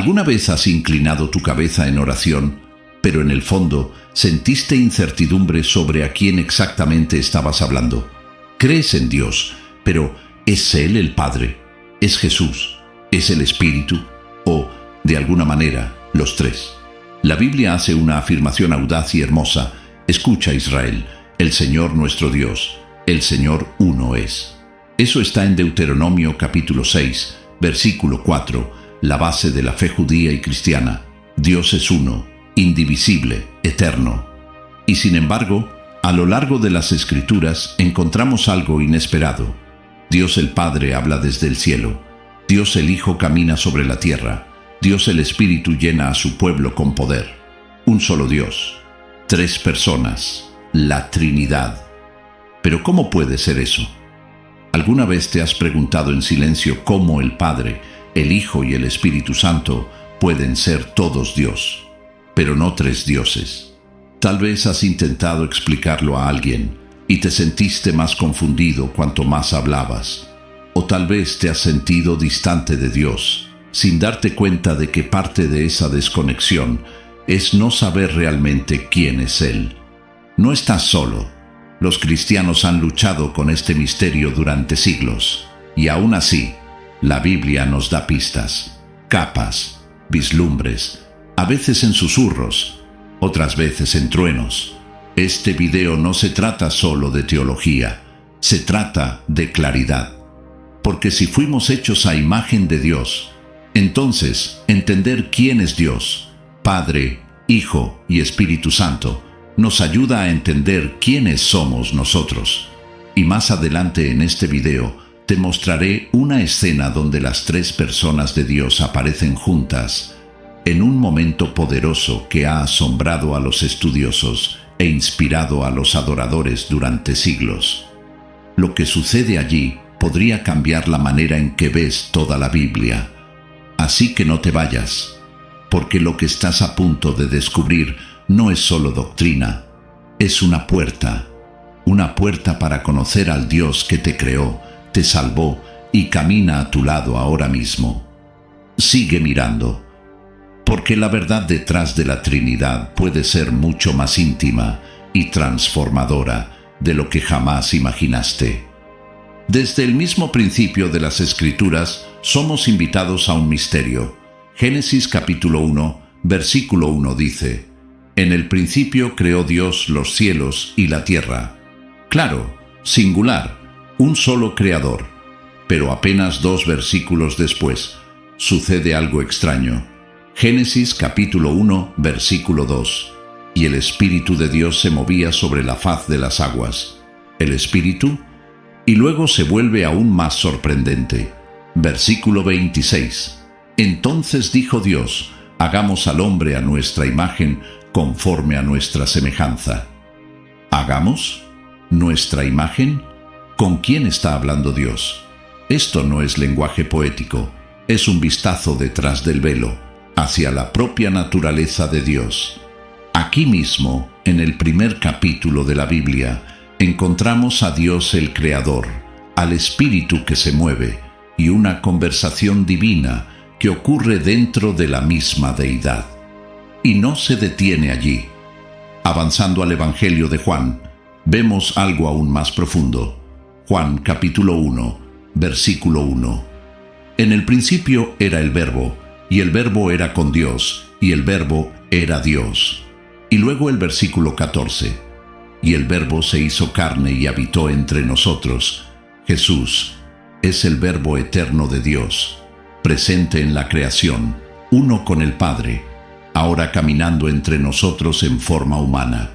¿Alguna vez has inclinado tu cabeza en oración, pero en el fondo sentiste incertidumbre sobre a quién exactamente estabas hablando? Crees en Dios, pero ¿es Él el Padre? ¿Es Jesús? ¿Es el Espíritu? ¿O, de alguna manera, los tres? La Biblia hace una afirmación audaz y hermosa. Escucha, Israel, el Señor nuestro Dios, el Señor uno es. Eso está en Deuteronomio capítulo 6, versículo 4, la base de la fe judía y cristiana. Dios es uno, indivisible, eterno. Y sin embargo, a lo largo de las Escrituras encontramos algo inesperado. Dios el Padre habla desde el cielo. Dios el Hijo camina sobre la tierra. Dios el Espíritu llena a su pueblo con poder. Un solo Dios. Tres personas. La Trinidad. Pero ¿cómo puede ser eso? ¿Alguna vez te has preguntado en silencio cómo el Padre, el Hijo y el Espíritu Santo pueden ser todos Dios, pero no tres dioses? Tal vez has intentado explicarlo a alguien y te sentiste más confundido cuanto más hablabas. O tal vez te has sentido distante de Dios, sin darte cuenta de que parte de esa desconexión es no saber realmente quién es Él. No estás solo. Los cristianos han luchado con este misterio durante siglos, y aún así, la Biblia nos da pistas, capas, vislumbres, a veces en susurros, otras veces en truenos. Este video no se trata solo de teología, se trata de claridad. Porque si fuimos hechos a imagen de Dios, entonces entender quién es Dios, Padre, Hijo y Espíritu Santo, nos ayuda a entender quiénes somos nosotros. Y más adelante en este video te mostraré una escena donde las tres personas de Dios aparecen juntas, en un momento poderoso que ha asombrado a los estudiosos e inspirado a los adoradores durante siglos. Lo que sucede allí podría cambiar la manera en que ves toda la Biblia. Así que no te vayas, porque lo que estás a punto de descubrir no es solo doctrina, es una puerta para conocer al Dios que te creó, te salvó y camina a tu lado ahora mismo. Sigue mirando, porque la verdad detrás de la Trinidad puede ser mucho más íntima y transformadora de lo que jamás imaginaste. Desde el mismo principio de las Escrituras somos invitados a un misterio. Génesis capítulo 1, versículo 1 dice: En el principio creó Dios los cielos y la tierra. Claro, singular, un solo creador. Pero apenas 2 versículos después, sucede algo extraño. Génesis capítulo 1, versículo 2. Y el Espíritu de Dios se movía sobre la faz de las aguas. ¿El Espíritu? Y luego se vuelve aún más sorprendente. Versículo 26. Entonces dijo Dios: hagamos al hombre a nuestra imagen, conforme a nuestra semejanza. ¿Hagamos? ¿Nuestra imagen? ¿Con quién está hablando Dios? Esto no es lenguaje poético, es un vistazo detrás del velo, hacia la propia naturaleza de Dios. Aquí mismo, en el primer capítulo de la Biblia, encontramos a Dios el Creador, al Espíritu que se mueve, y una conversación divina que ocurre dentro de la misma deidad. Y no se detiene allí. Avanzando al Evangelio de Juan, vemos algo aún más profundo. Juan capítulo 1, versículo 1. En el principio era el Verbo, y el Verbo era con Dios, y el Verbo era Dios. Y luego el versículo 14. Y el Verbo se hizo carne y habitó entre nosotros. Jesús es el Verbo eterno de Dios, presente en la creación, uno con el Padre, ahora caminando entre nosotros en forma humana.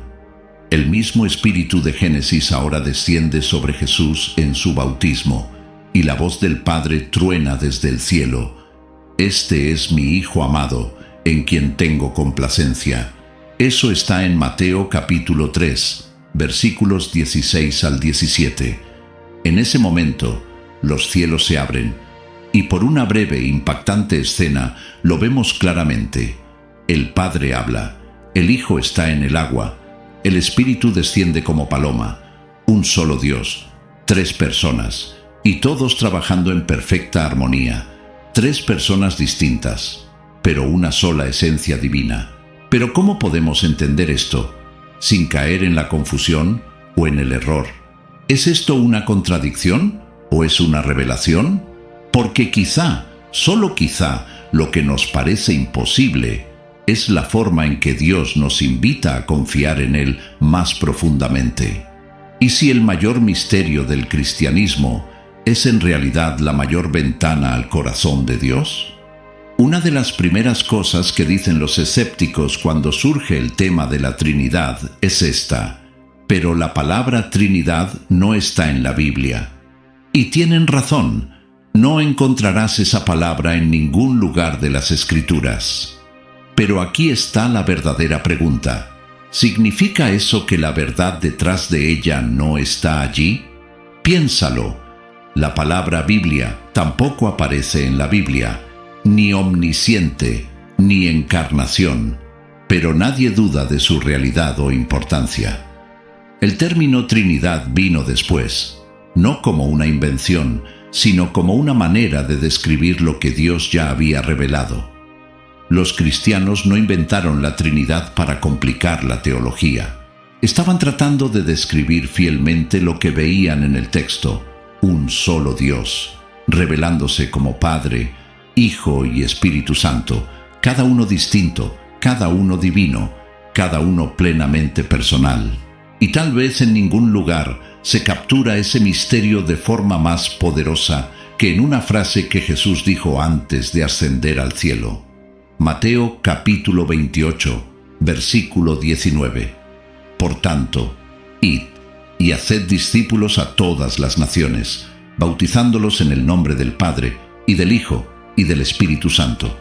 El mismo Espíritu de Génesis ahora desciende sobre Jesús en su bautismo, y la voz del Padre truena desde el cielo: Este es mi Hijo amado, en quien tengo complacencia. Eso está en Mateo capítulo 3, versículos 16 al 17. En ese momento, los cielos se abren, y por una breve e impactante escena lo vemos claramente. El Padre habla, el Hijo está en el agua, el Espíritu desciende como paloma, un solo Dios, 3 personas, y todos trabajando en perfecta armonía, 3 personas distintas, pero una sola esencia divina. Pero ¿cómo podemos entender esto sin caer en la confusión o en el error? ¿Es esto una contradicción o es una revelación? Porque quizá, solo quizá, lo que nos parece imposible es la forma en que Dios nos invita a confiar en Él más profundamente. ¿Y si el mayor misterio del cristianismo es en realidad la mayor ventana al corazón de Dios? Una de las primeras cosas que dicen los escépticos cuando surge el tema de la Trinidad es esta: pero la palabra Trinidad no está en la Biblia. Y tienen razón, no encontrarás esa palabra en ningún lugar de las Escrituras. Pero aquí está la verdadera pregunta: ¿significa eso que la verdad detrás de ella no está allí? Piénsalo. La palabra Biblia tampoco aparece en la Biblia, ni omnisciente, ni encarnación, pero nadie duda de su realidad o importancia. El término Trinidad vino después, no como una invención, sino como una manera de describir lo que Dios ya había revelado. Los cristianos no inventaron la Trinidad para complicar la teología. Estaban tratando de describir fielmente lo que veían en el texto: un solo Dios, revelándose como Padre, Hijo y Espíritu Santo, cada uno distinto, cada uno divino, cada uno plenamente personal. Y tal vez en ningún lugar se captura ese misterio de forma más poderosa que en una frase que Jesús dijo antes de ascender al cielo. Mateo capítulo 28, versículo 19. Por tanto, id y haced discípulos a todas las naciones, bautizándolos en el nombre del Padre, y del Hijo, y del Espíritu Santo.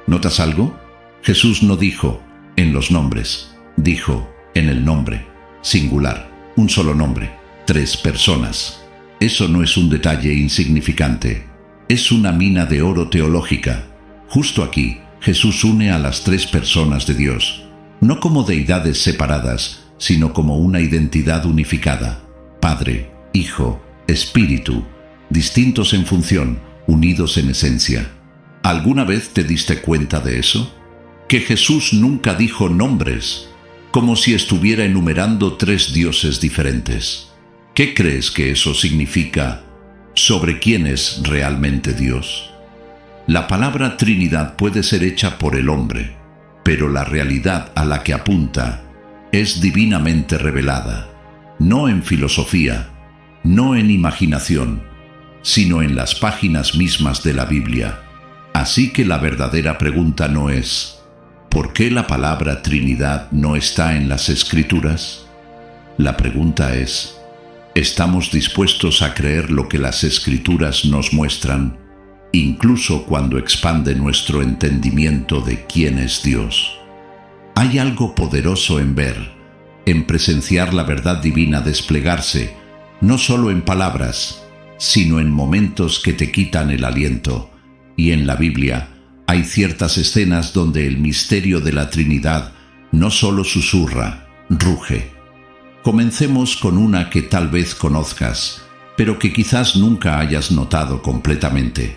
¿Notas algo? Jesús no dijo en los nombres, dijo en el nombre, singular, un solo nombre, 3 personas. Eso no es un detalle insignificante, es una mina de oro teológica. Justo aquí, Jesús une a las 3 personas de Dios, no como deidades separadas, sino como una identidad unificada: Padre, Hijo, Espíritu, distintos en función, unidos en esencia. ¿Alguna vez te diste cuenta de eso? Que Jesús nunca dijo nombres, como si estuviera enumerando 3 dioses diferentes. ¿Qué crees que eso significa sobre quién es realmente Dios? La palabra Trinidad puede ser hecha por el hombre, pero la realidad a la que apunta es divinamente revelada, no en filosofía, no en imaginación, sino en las páginas mismas de la Biblia. Así que la verdadera pregunta no es ¿por qué la palabra Trinidad no está en las Escrituras? La pregunta es: ¿estamos dispuestos a creer lo que las Escrituras nos muestran, incluso cuando expande nuestro entendimiento de quién es Dios? Hay algo poderoso en ver, en presenciar la verdad divina desplegarse, no solo en palabras, sino en momentos que te quitan el aliento. Y en la Biblia hay ciertas escenas donde el misterio de la Trinidad no solo susurra, ruge. Comencemos con una que tal vez conozcas, pero que quizás nunca hayas notado completamente: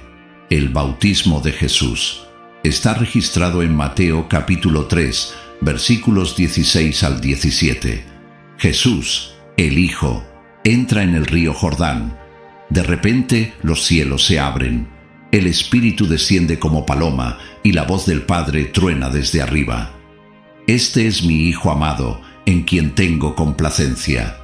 el bautismo de Jesús. Está registrado en Mateo capítulo 3, versículos 16 al 17. Jesús, el Hijo, entra en el río Jordán. De repente los cielos se abren, el Espíritu desciende como paloma y la voz del Padre truena desde arriba. Este es mi Hijo amado, en quien tengo complacencia.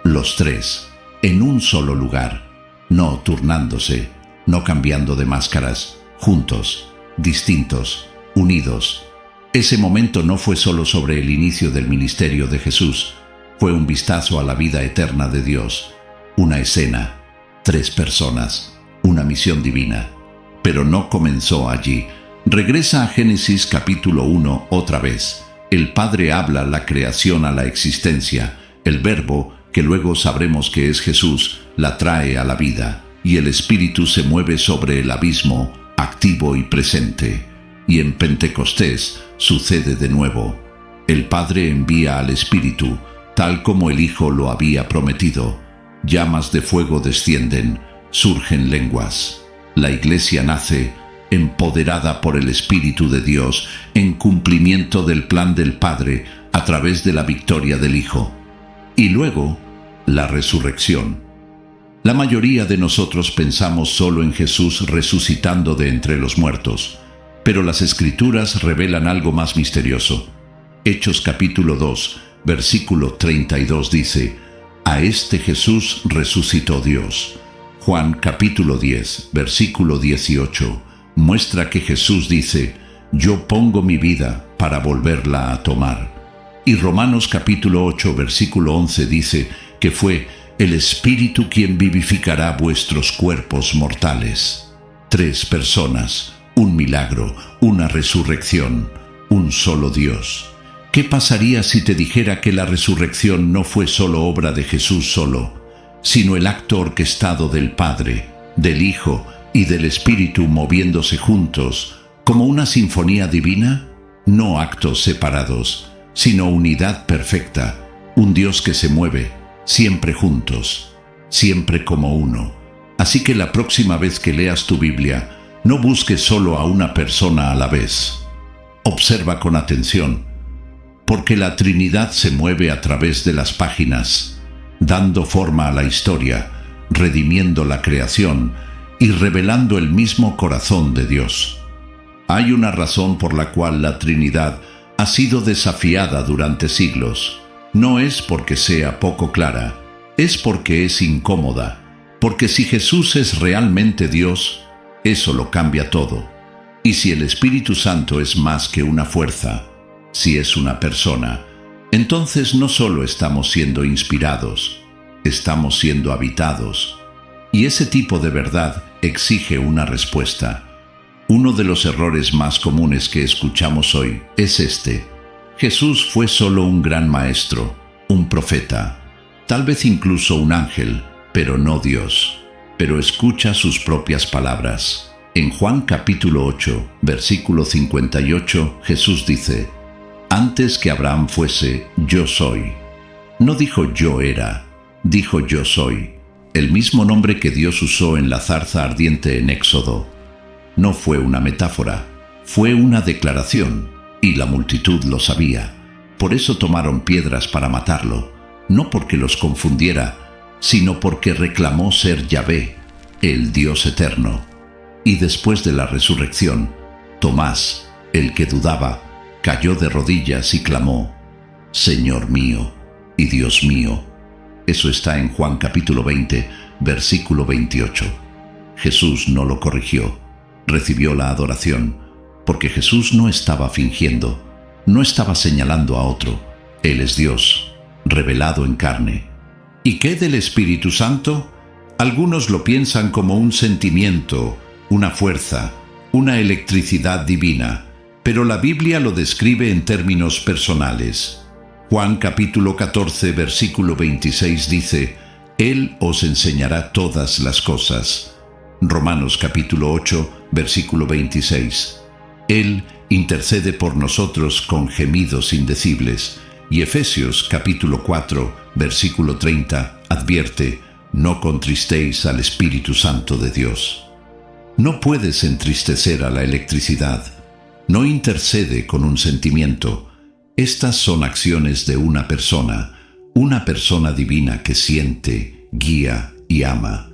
Los 3, en un solo lugar, no turnándose, no cambiando de máscaras, juntos, distintos, unidos. Ese momento no fue solo sobre el inicio del ministerio de Jesús, fue un vistazo a la vida eterna de Dios, una escena, 3 personas, una misión divina. Pero no comenzó allí. Regresa a Génesis capítulo 1 otra vez. El Padre habla la creación a la existencia. El Verbo, que luego sabremos que es Jesús, la trae a la vida. Y el Espíritu se mueve sobre el abismo, activo y presente. Y en Pentecostés sucede de nuevo. El Padre envía al Espíritu, tal como el Hijo lo había prometido. Llamas de fuego descienden, surgen lenguas. La Iglesia nace, empoderada por el Espíritu de Dios, en cumplimiento del plan del Padre a través de la victoria del Hijo. Y luego, la resurrección. La mayoría de nosotros pensamos solo en Jesús resucitando de entre los muertos, pero las Escrituras revelan algo más misterioso. Hechos capítulo 2, versículo 32 dice: a este Jesús resucitó Dios. Juan capítulo 10, versículo 18, muestra que Jesús dice: yo pongo mi vida para volverla a tomar. Y Romanos capítulo 8, versículo 11 dice que fue el Espíritu quien vivificará vuestros cuerpos mortales. 3 personas, un milagro, una resurrección, un solo Dios. ¿Qué pasaría si te dijera que la resurrección no fue solo obra de Jesús solo, sino el acto orquestado del Padre, del Hijo y del Espíritu moviéndose juntos, como una sinfonía divina? No actos separados, sino unidad perfecta, un Dios que se mueve, siempre juntos, siempre como uno. Así que la próxima vez que leas tu Biblia, no busques solo a una persona a la vez. Observa con atención, porque la Trinidad se mueve a través de las páginas, dando forma a la historia, redimiendo la creación y revelando el mismo corazón de Dios. Hay una razón por la cual la Trinidad ha sido desafiada durante siglos. No es porque sea poco clara, es porque es incómoda, porque si Jesús es realmente Dios, eso lo cambia todo. Y si el Espíritu Santo es más que una fuerza, si es una persona, entonces no solo estamos siendo inspirados, estamos siendo habitados. Y ese tipo de verdad exige una respuesta. Uno de los errores más comunes que escuchamos hoy es este: Jesús fue solo un gran maestro, un profeta, tal vez incluso un ángel, pero no Dios. Pero escucha sus propias palabras. En Juan capítulo 8, versículo 58, Jesús dice: antes que Abraham fuese, yo soy. No dijo yo era, dijo yo soy, el mismo nombre que Dios usó en la zarza ardiente en Éxodo. No fue una metáfora, fue una declaración, y la multitud lo sabía. Por eso tomaron piedras para matarlo, no porque los confundiera, sino porque reclamó ser Yahvé, el Dios eterno. Y después de la resurrección, Tomás, el que dudaba, cayó de rodillas y clamó: Señor mío y Dios mío. Eso está en Juan capítulo 20, versículo 28. Jesús no lo corrigió, recibió la adoración, porque Jesús no estaba fingiendo, no estaba señalando a otro. Él es Dios, revelado en carne. ¿Y qué del Espíritu Santo? Algunos lo piensan como un sentimiento, una fuerza, una electricidad divina, pero la Biblia lo describe en términos personales. Juan capítulo 14, versículo 26 dice: Él os enseñará todas las cosas. Romanos capítulo 8, versículo 26. Él intercede por nosotros con gemidos indecibles. Y Efesios capítulo 4, versículo 30 advierte: no contristéis al Espíritu Santo de Dios. No puedes entristecer a la electricidad. No intercede con un sentimiento. Estas son acciones de una persona divina que siente, guía y ama.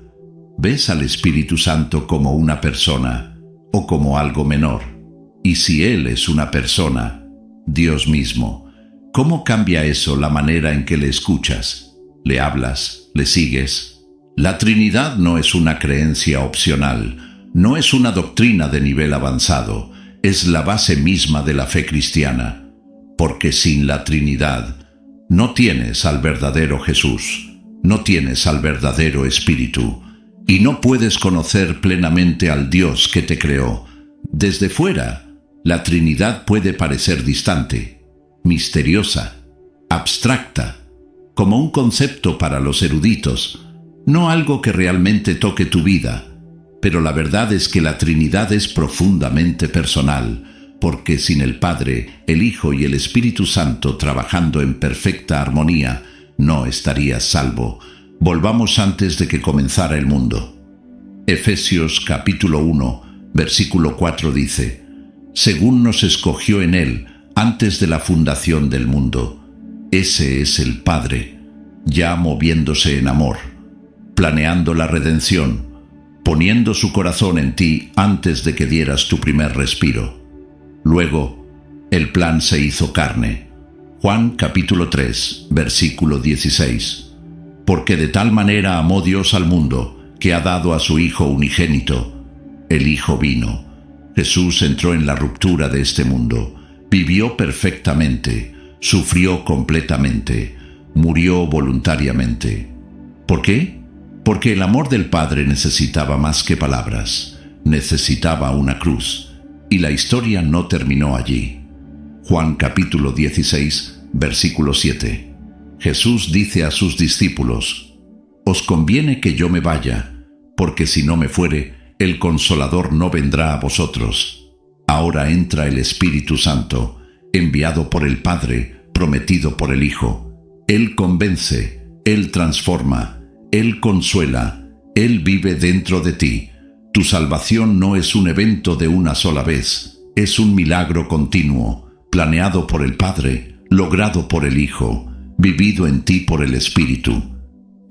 ¿Ves al Espíritu Santo como una persona o como algo menor? Y si Él es una persona, Dios mismo, ¿cómo cambia eso la manera en que le escuchas, le hablas, le sigues? La Trinidad no es una creencia opcional, no es una doctrina de nivel avanzado, es la base misma de la fe cristiana, porque sin la Trinidad no tienes al verdadero Jesús, no tienes al verdadero Espíritu, y no puedes conocer plenamente al Dios que te creó. Desde fuera, la Trinidad puede parecer distante, misteriosa, abstracta, como un concepto para los eruditos, no algo que realmente toque tu vida. Pero la verdad es que la Trinidad es profundamente personal, porque sin el Padre, el Hijo y el Espíritu Santo trabajando en perfecta armonía, no estarías salvo. Volvamos antes de que comenzara el mundo. Efesios capítulo 1, Versículo 4 dice: según nos escogió en Él antes de la fundación del mundo. Ese es el Padre, ya moviéndose en amor, planeando la redención, poniendo su corazón en ti antes de que dieras tu primer respiro. Luego, el plan se hizo carne. Juan capítulo 3, versículo 16. Porque de tal manera amó Dios al mundo, que ha dado a su Hijo unigénito. El Hijo vino. Jesús entró en la ruptura de este mundo. Vivió perfectamente, sufrió completamente, murió voluntariamente. ¿Por qué? Porque el amor del Padre necesitaba más que palabras, necesitaba una cruz, y la historia no terminó allí. Juan capítulo 16, versículo 7. Jesús dice a sus discípulos: os conviene que yo me vaya, porque si no me fuere, el Consolador no vendrá a vosotros. Ahora entra el Espíritu Santo, enviado por el Padre, prometido por el Hijo. Él convence, Él transforma, Él consuela, Él vive dentro de ti. Tu salvación no es un evento de una sola vez, es un milagro continuo, planeado por el Padre, logrado por el Hijo, vivido en ti por el Espíritu.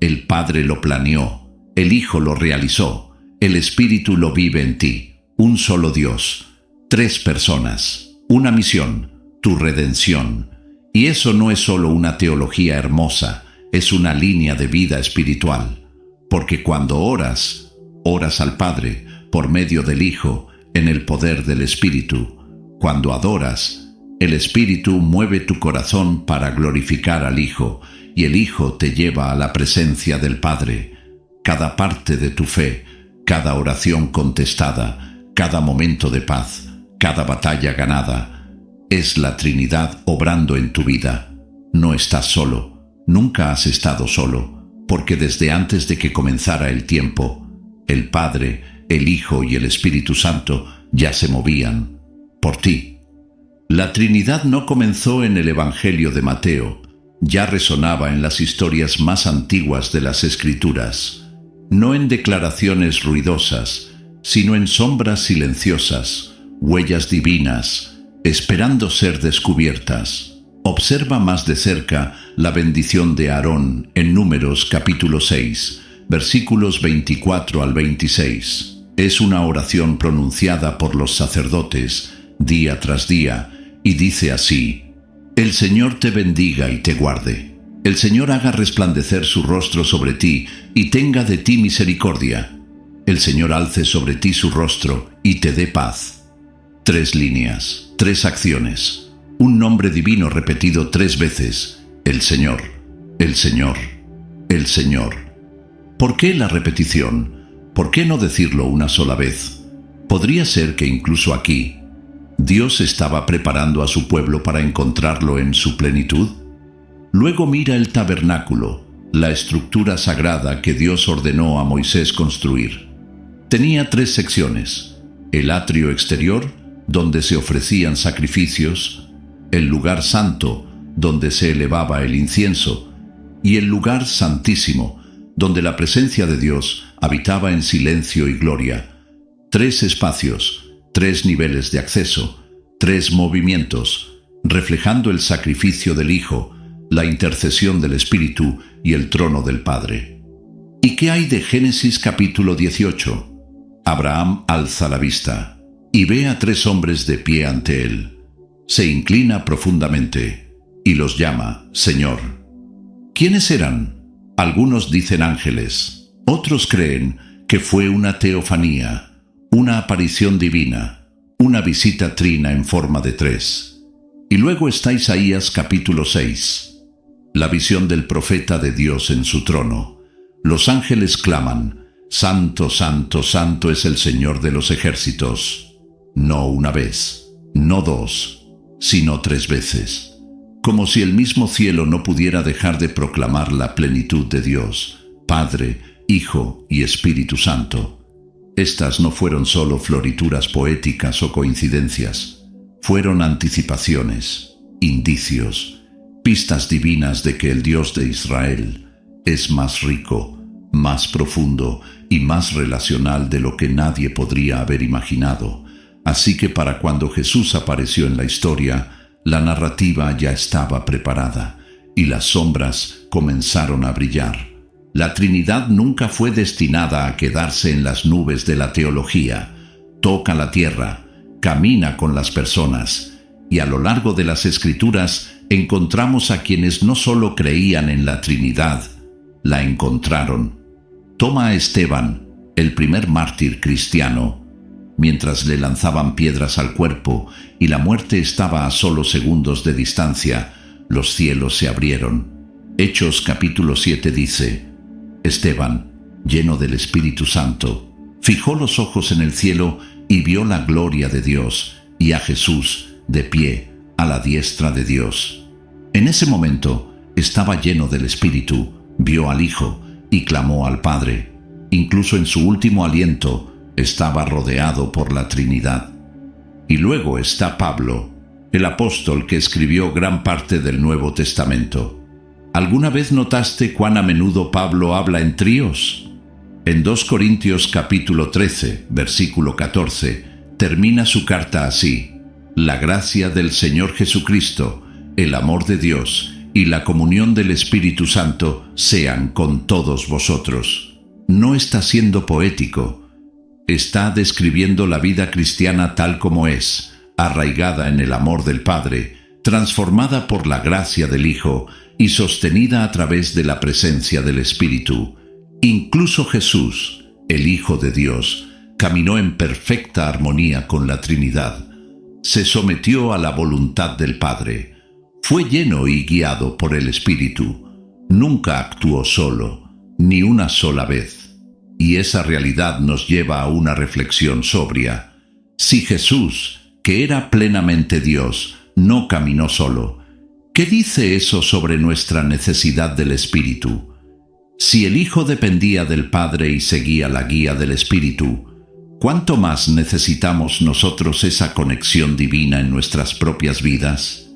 El Padre lo planeó, el Hijo lo realizó, el Espíritu lo vive en ti. Un solo Dios, 3 personas, una misión, tu redención. Y eso no es solo una teología hermosa, es una línea de vida espiritual. Porque cuando oras, oras al Padre por medio del Hijo en el poder del Espíritu. Cuando adoras, el Espíritu mueve tu corazón para glorificar al Hijo, y el Hijo te lleva a la presencia del Padre. Cada parte de tu fe, cada oración contestada, cada momento de paz, cada batalla ganada, es la Trinidad obrando en tu vida. No estás solo, nunca has estado solo, porque desde antes de que comenzara el tiempo, el Padre, el Hijo y el Espíritu Santo ya se movían por ti. La Trinidad no comenzó en el Evangelio de Mateo, ya resonaba en las historias más antiguas de las Escrituras. No en declaraciones ruidosas, sino en sombras silenciosas, huellas divinas, esperando ser descubiertas. Observa más de cerca la bendición de Aarón en Números capítulo 6, versículos 24 al 26. Es una oración pronunciada por los sacerdotes día tras día y dice así: el Señor te bendiga y te guarde. El Señor haga resplandecer su rostro sobre ti y tenga de ti misericordia. El Señor alce sobre ti su rostro y te dé paz. 3 líneas, 3 acciones, un nombre divino repetido 3 veces: el Señor, el Señor, el Señor. ¿Por qué la repetición? ¿Por qué no decirlo una sola vez? Podría ser que incluso aquí, Dios estaba preparando a su pueblo para encontrarlo en su plenitud. Luego mira el tabernáculo, la estructura sagrada que Dios ordenó a Moisés construir. Tenía 3 secciones: el atrio exterior, donde se ofrecían sacrificios; el lugar santo, donde se elevaba el incienso; y el lugar santísimo, donde la presencia de Dios habitaba en silencio y gloria. 3 espacios, 3 niveles de acceso, 3 movimientos, reflejando el sacrificio del Hijo, la intercesión del Espíritu y el trono del Padre. ¿Y qué hay de Génesis capítulo 18? Abraham alza la vista y ve a 3 hombres de pie ante él. Se inclina profundamente y los llama Señor. ¿Quiénes eran? Algunos dicen ángeles, otros creen que fue una teofanía, una aparición divina, una visita trina en forma de 3. Y luego está Isaías capítulo 6. La visión del profeta de Dios en su trono. Los ángeles claman: Santo, Santo, Santo es el Señor de los ejércitos. No una vez, no 2, sino 3 veces. Como si el mismo cielo no pudiera dejar de proclamar la plenitud de Dios, Padre, Hijo y Espíritu Santo. Estas no fueron solo florituras poéticas o coincidencias. Fueron anticipaciones, indicios, pistas divinas de que el Dios de Israel es más rico, más profundo y más relacional de lo que nadie podría haber imaginado. Así que para cuando Jesús apareció en la historia, la narrativa ya estaba preparada y las sombras comenzaron a brillar. La Trinidad nunca fue destinada a quedarse en las nubes de la teología. Toca la tierra, camina con las personas, y a lo largo de las Escrituras encontramos a quienes no solo creían en la Trinidad, la encontraron. Toma a Esteban, el primer mártir cristiano. Mientras le lanzaban piedras al cuerpo y la muerte estaba a solo segundos de distancia, los cielos se abrieron. Hechos capítulo 7 dice: Esteban, lleno del Espíritu Santo, fijó los ojos en el cielo y vio la gloria de Dios y a Jesús de pie a la diestra de Dios. En ese momento estaba lleno del Espíritu, vio al Hijo y clamó al Padre. Incluso en su último aliento estaba rodeado por la Trinidad. Y luego está Pablo, el apóstol que escribió gran parte del Nuevo Testamento. ¿Alguna vez notaste cuán a menudo Pablo habla en tríos? En 2 Corintios capítulo 13, versículo 14, termina su carta así: La gracia del Señor Jesucristo, el amor de Dios y la comunión del Espíritu Santo sean con todos vosotros. No está siendo poético. Está describiendo la vida cristiana tal como es, arraigada en el amor del Padre, transformada por la gracia del Hijo y sostenida a través de la presencia del Espíritu. Incluso Jesús, el Hijo de Dios, caminó en perfecta armonía con la Trinidad. Se sometió a la voluntad del Padre. Fue lleno y guiado por el Espíritu. Nunca actuó solo, ni una sola vez. Y esa realidad nos lleva a una reflexión sobria. Si Jesús, que era plenamente Dios, no caminó solo, ¿qué dice eso sobre nuestra necesidad del Espíritu? Si el Hijo dependía del Padre y seguía la guía del Espíritu, ¿cuánto más necesitamos nosotros esa conexión divina en nuestras propias vidas?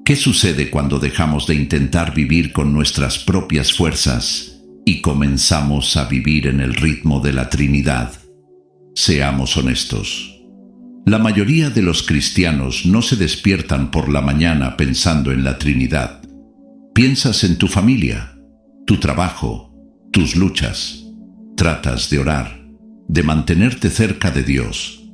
¿Qué sucede cuando dejamos de intentar vivir con nuestras propias fuerzas y comenzamos a vivir en el ritmo de la Trinidad? Seamos honestos. La mayoría de los cristianos no se despiertan por la mañana pensando en la Trinidad. Piensas en tu familia, tu trabajo, tus luchas. Tratas de orar, de mantenerte cerca de Dios,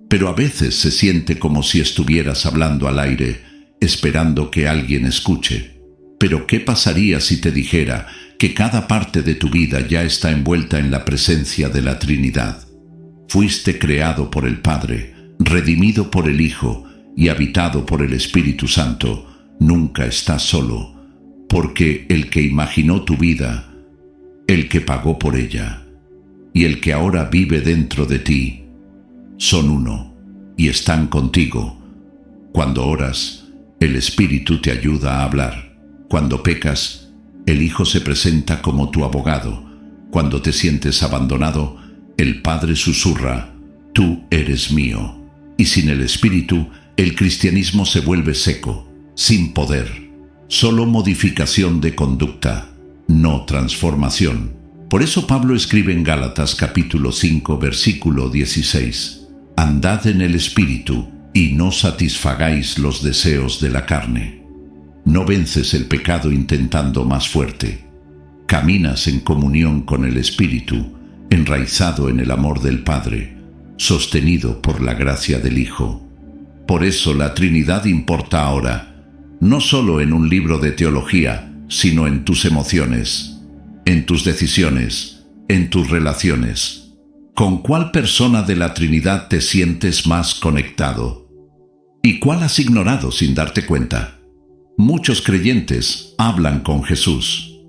pero a veces se siente como si estuvieras hablando al aire, esperando que alguien escuche. Pero ¿qué pasaría si te dijera que cada parte de tu vida ya está envuelta en la presencia de la Trinidad? Fuiste creado por el Padre, redimido por el Hijo y habitado por el Espíritu Santo. Nunca estás solo, porque el que imaginó tu vida, el que pagó por ella y el que ahora vive dentro de ti, son uno y están contigo. Cuando oras, el Espíritu te ayuda a hablar. Cuando pecas, el Hijo se presenta como tu abogado. Cuando te sientes abandonado, el Padre susurra: tú eres mío. Y sin el Espíritu, el cristianismo se vuelve seco, sin poder, solo modificación de conducta, no transformación. Por eso Pablo escribe en Gálatas capítulo 5, versículo 16: Andad en el Espíritu, y no satisfagáis los deseos de la carne. No vences el pecado intentando más fuerte. Caminas en comunión con el Espíritu, enraizado en el amor del Padre, sostenido por la gracia del Hijo. Por eso la Trinidad importa ahora, no solo en un libro de teología, sino en tus emociones, en tus decisiones, en tus relaciones. ¿Con cuál persona de la Trinidad te sientes más conectado? ¿Y cuál has ignorado sin darte cuenta? Muchos creyentes hablan con Jesús,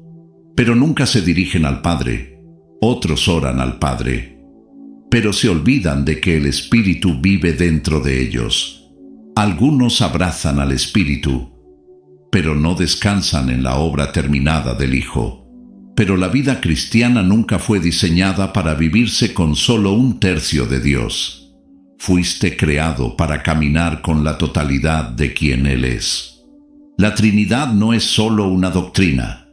pero nunca se dirigen al Padre. Otros oran al Padre, pero se olvidan de que el Espíritu vive dentro de ellos. Algunos abrazan al Espíritu, pero no descansan en la obra terminada del Hijo. Pero la vida cristiana nunca fue diseñada para vivirse con solo un tercio de Dios. Fuiste creado para caminar con la totalidad de quien Él es. La Trinidad no es solo una doctrina.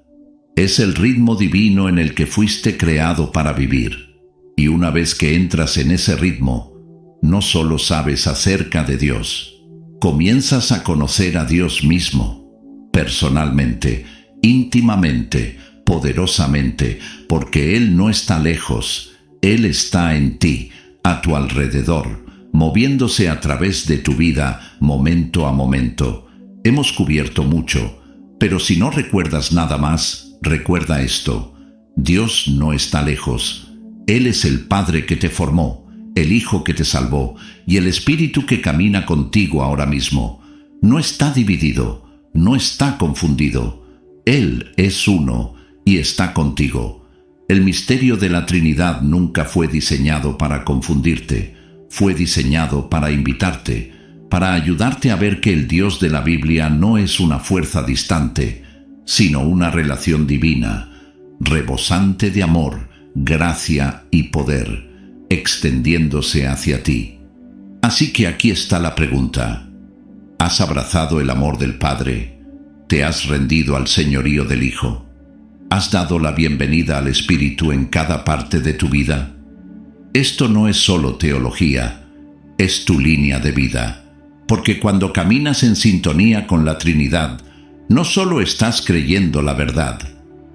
Es el ritmo divino en el que fuiste creado para vivir. Y una vez que entras en ese ritmo, no solo sabes acerca de Dios, comienzas a conocer a Dios mismo, personalmente, íntimamente, poderosamente, porque Él no está lejos, Él está en ti, a tu alrededor, moviéndose a través de tu vida, momento a momento. Hemos cubierto mucho, pero si no recuerdas nada más, recuerda esto: Dios no está lejos. Él es el Padre que te formó, el Hijo que te salvó y el Espíritu que camina contigo ahora mismo. No está dividido, no está confundido. Él es uno y está contigo. El misterio de la Trinidad nunca fue diseñado para confundirte, fue diseñado para invitarte, para ayudarte a ver que el Dios de la Biblia no es una fuerza distante, sino una relación divina, rebosante de amor, gracia y poder, extendiéndose hacia ti. Así que aquí está la pregunta: ¿has abrazado el amor del Padre? ¿Te has rendido al señorío del Hijo? ¿Has dado la bienvenida al Espíritu en cada parte de tu vida? Esto no es solo teología, es tu línea de vida, porque cuando caminas en sintonía con la Trinidad, no solo estás creyendo la verdad,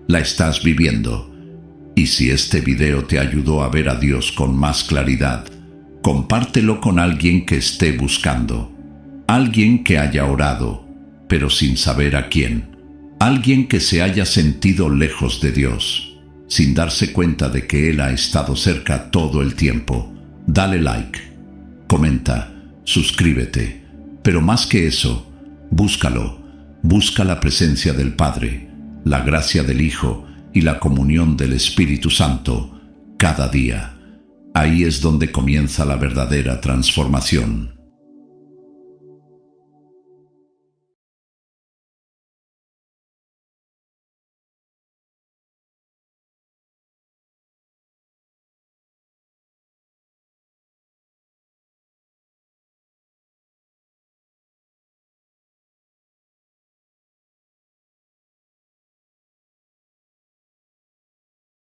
la estás viviendo. Y si este video te ayudó a ver a Dios con más claridad, compártelo con alguien que esté buscando, alguien que haya orado, pero sin saber a quién, alguien que se haya sentido lejos de Dios, sin darse cuenta de que Él ha estado cerca todo el tiempo. Dale like, comenta, suscríbete, pero más que eso, búscalo, busca la presencia del Padre, la gracia del Hijo y la comunión del Espíritu Santo cada día. Ahí es donde comienza la verdadera transformación.